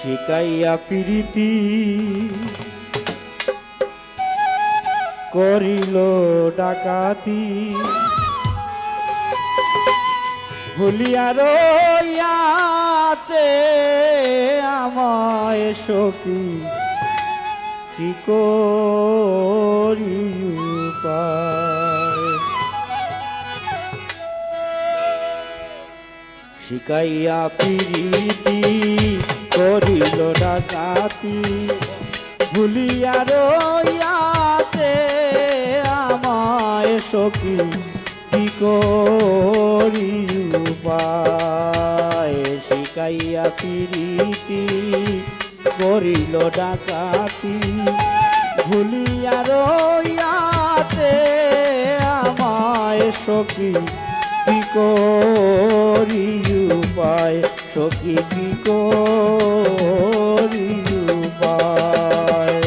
শিকাইয়া প্রীতি করিল ডাকাতি ভুলিয়া রইয়াছে আমায় সখী কি করি উপায় শিকাইয়া প্রীতি করিল ডাকাতি ভুলিয়া রইয়াছে আমায় সখী কি করি উপায় শিকাইয়া প্রীতি করিল ডাকাতি ভুলিয়া রইয়াছে আমায় সখী কি করি উপায় সখী কি করি উপায়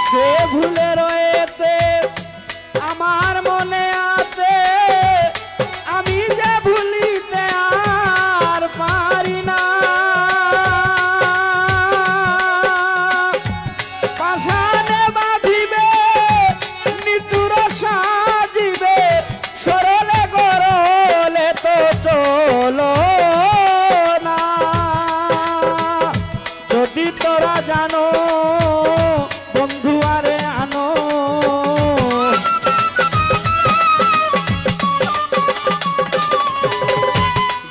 সে ভুলে রয়েছে আমার মনে আছে আমি যে ভুলিতে আর পারি না পাষাণে বাঁধিবে নিতুর সাজিবে সরলে গরলে তো চলো না যদি তোরা জানো বন্ধু আরে আনো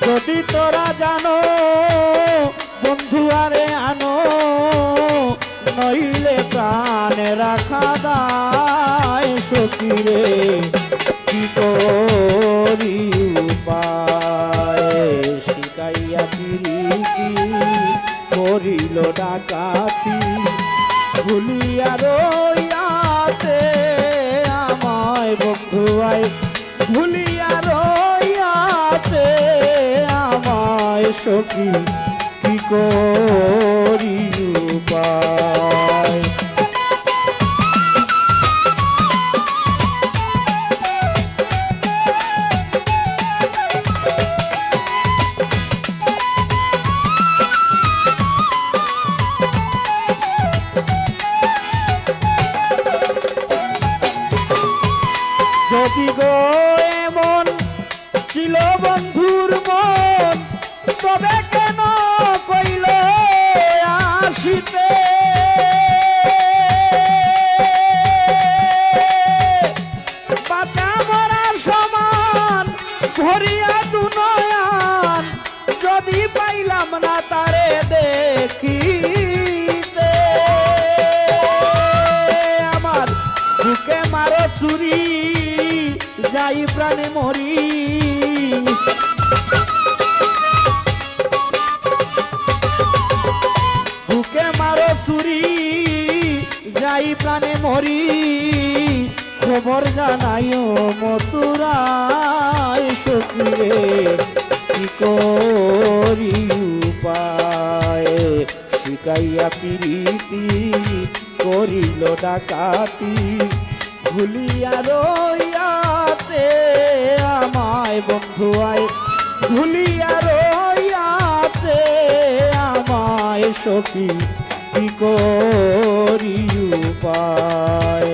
যদি তোরা জানো বন্ধু আরে আনো নইলে প্রাণে রাখা দায় সখী রে কি করি উপায় শিকাইয়া প্রীতি করিল ডাকাতি ভুলিয়া রইয়াছে আমায় বন্ধু আয় ভুলিয়া রইয়াছে আমায় সখী কি করি উপায় যদি গো এমন ছিল বন্ধুর মন তবে কেন কইল আসিতে বাঁচা মরার সমান ভরিয়া দুনয়ান যদি পাইলাম না তারে দেখিতে আমার বুকে মারো চুরি যাই প্রাণে মরি বুকে মারো চুরি যাই প্রাণে মরি খবর জানাইও মথুরায় সখী রে কি করি উপায় শিকাইয়া প্রীতি করিল ডাকাতি ভুলিয়া রইয়াছে আমায় বন্ধু আয় ভুলিয়া রইয়াছে আমায় সখী কি করি উপায়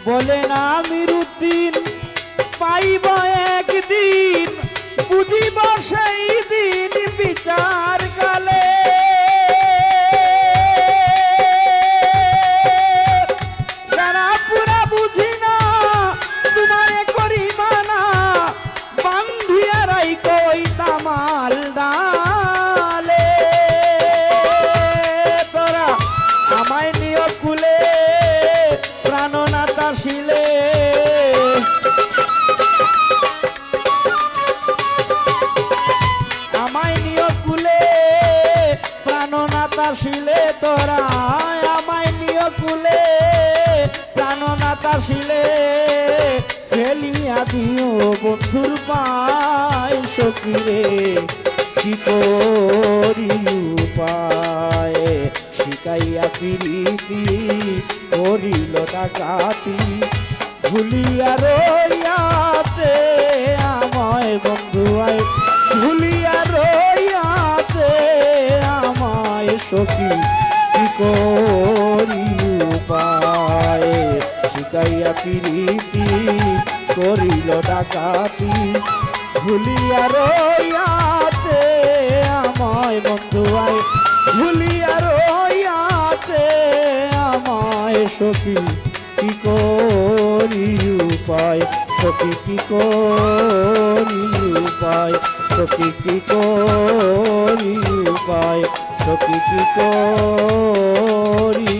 বলেন আমিরুদ্দিন পাইব একদিন বুঝিব সেই দিন বিচার কালে যারা পুরা বুঝি না তোমারে করি মানা বান্ধিয়া রাই কই তামাল ডালে তোরা আমায় নিয় কুলে প্রাণনাথ আসিলে আসিলে ফেলিয়া দিও বন্ধুর পায় সখিরে কি করি উপায় শিখাইয়া প্রীতি করিল ডাকাতি ভুলিয়া রইয়াছে আমায় বন্ধু আয় ভুলিয়া রইয়াছে আমায় সখী কি করি উপায় শিখাইয়া প্রীতি করিল ডাকাতি ভুলিয়া রইয়াছে আমায় বন্ধু আয় ভুলিয়া রইয়াছে আমায় সখী কি করি উপায় সখী কি করি উপায় সখী কি করি উপায় সখী কি করি